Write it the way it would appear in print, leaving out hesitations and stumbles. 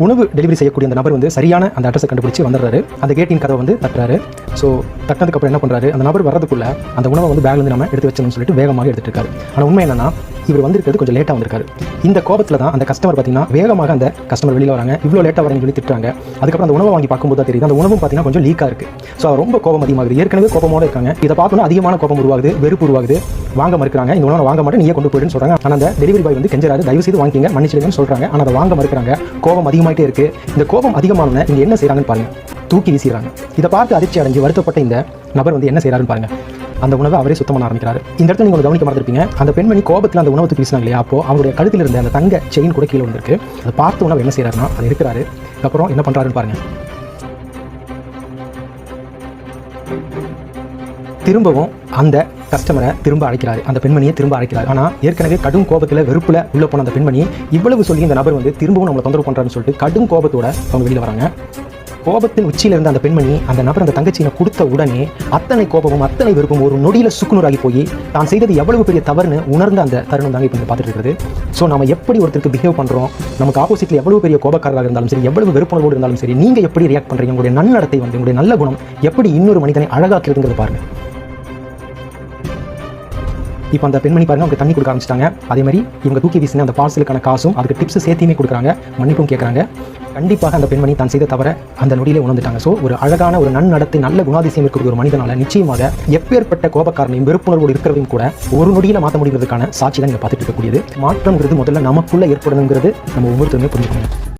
உணவு டெலிவரி செய்யக்கூடிய அந்த நபர் வந்து சரியான அந்த அட்ரஸை கண்டுபிடிச்சி வந்துடுறாரு. அந்த கேட்டின் கதவை வந்து தட்டுறாரு. ஸோ தட்டினதுக்கப்புறம் என்ன பண்ணுறாரு, அந்த நபர் வரதுக்குள்ள அந்த உணவை வந்து பேக்லேருந்து நம்ம எடுத்து வச்சணும்னு சொல்லிட்டு வேகமாக எடுத்துட்டு இருக்காரு. ஆனால் உண்மை என்னன்னா, இவர் வந்திருக்கிறது கொஞ்சம் லேட்டாக வந்திருக்காரு. இந்த கோபத்தில் தான் அந்த கஸ்டமர் பார்த்தீங்கன்னா வேகமாக அந்த கஸ்டமர் வெளியில் வராங்க. இவ்வளோ லேட்டாக வரீங்கன்னு சொல்லி திட்டுறாங்க. அதுக்கப்புறம் அந்த உணவை வாங்கி பார்க்கும்போது தான் தெரியுது அந்த உணவும் பார்த்தீங்கன்னா கொஞ்சம் லீக்காக இருக்குது. ஸோ ரொம்ப கோபம் அதிகமாகுது. ஏற்கனவே கோபமோடு இருக்காங்க. இதை பார்த்தோன்னா அதிகமான கோபம் உருவாகுது, வெறுப்பு உருவாகுது. வாங்க மறுக்கிறாங்க. இந்த உணவை வாங்க மாட்டேன், நீயே கொண்டு போயிடுன்னு சொல்கிறாங்க. ஆனால் அந்த டெலிவரி பாய் வந்து கெஞ்சராரு, தயவு செய்து வாங்கிங்க, மன்னிச்சிடுங்கன்னு சொல்கிறாங்க. ஆனால் அதை வாங்க மறுக்கிறாங்க. கோபம் அதிகமாகிட்டே இருக்குது. இந்த கோபம் அதிகமான இங்கே என்ன செய்கிறாங்கன்னு பாருங்க, தூக்கி வீசிடுறாங்க. இதை பார்த்து அதிர்ச்சி அடைஞ்சு வருத்தப்பட்ட இந்த நபர் வந்து என்ன செய்கிறாருன்னு பாருங்க, அந்த உணவை அவரே சுத்தம் பண்ண ஆரம்பிக்கிறாரு. இந்த இடத்துல நீங்கள் கவனிக்க மறந்துருப்பீங்க, அந்த பெண்மணி கோபத்தில் அந்த உணவை தூக்கி வீசினாங்க இல்லையா, அப்போ அவருடைய கழுத்தில் இருந்த அந்த தங்க செயின் கூட கீழே வந்திருக்கு. அதை பார்த்து உணவு என்ன செய்யறாருன்னா, அது இருக்கிறாரு. அதுக்கப்புறம் என்ன பண்ணுறாருன்னு பாருங்க, திரும்பவும் அந்த கஸ்டமரை திரும்ப அழைக்கிறாரு, அந்த பெண்மணியை திரும்ப அழைக்கிறாரு. ஆனால் ஏற்கனவே கடும் கோபத்தில் வெறுப்பில் உள்ள போன அந்த பெண்மணி இவ்வளவு சொல்லி இந்த நபர் வந்து திரும்பவும் நம்மளை தொந்தரவு பண்ணுறாருன்னு சொல்லிட்டு கடும் கோபத்தோட அவங்க வெளியில் வராங்க. கோபத்தின் உச்சியில் இருந்த அந்த பெண்மணி அந்த நபர் அந்த தங்கச்சியை கொடுத்த உடனே அத்தனை கோபமும் அத்தனை வெறுப்பும் ஒரு நொடியில் சுக்குநூறாகி போய் தான் செய்தது எவ்வளவு பெரிய தவறுன்னு உணர்ந்த அந்த தருணம் தாங்க இப்போ பார்த்துட்டு இருக்கிறது. ஸோ நம்ம எப்படி ஒருத்தருக்கு பிஹேவ் பண்ணுறோம், நமக்கு ஆப்போசிட்டில் எவ்வளவு பெரிய கோபக்காரராக இருந்தாலும் சரி, எவ்வளவு வெறுப்புணர்வோடு இருந்தாலும் சரி, நீங்கள் எப்படி ரியாக்ட் பண்ணுறீங்க, உங்களுடைய நன்னடத்தை வந்து உங்களுடைய நல்ல குணம் எப்படி இன்னொரு மனிதனை அழகாக்குறதுங்கிறத பாருங்கள். இப்போ அந்த பெண்மணி பாருங்க, அவங்க தண்ணி கொடுக்க ஆரம்பிச்சிட்டாங்க. அதே மாதிரி இவங்க தூக்கி வீசின அந்த பார்சலுக்கான காசும் அதுக்கு டிப்ஸ் சேர்த்தியுமே கொடுக்குறாங்க, மன்னிப்பும் கேட்குறாங்க. கண்டிப்பாக அந்த பெண்மணி தான் செய்த தவிர அந்த நொடியிலே உணர்ந்துட்டாங்க. ஸோ ஒரு அழகான ஒரு நன்னடத்தை நல்ல குணாதிசயம் இருக்கக்கூடிய ஒரு மனிதனால நிச்சயமாக எப்பேற்பட்ட கோபக்காரனையும் வெறுப்புணர்வோடு இருக்கிறதையும் கூட ஒரு நொடியில் மாற்ற முடிகிறதுக்கான சாட்சி தான் நீங்கள் பார்த்துட்டு இருக்கக்கூடியது. மாற்றம்ங்கிறது முதல்ல நமக்குள்ள ஏற்படணுங்கிறது நம்ம ஒவ்வொருத்தருமே புரிஞ்சுக்கணும்.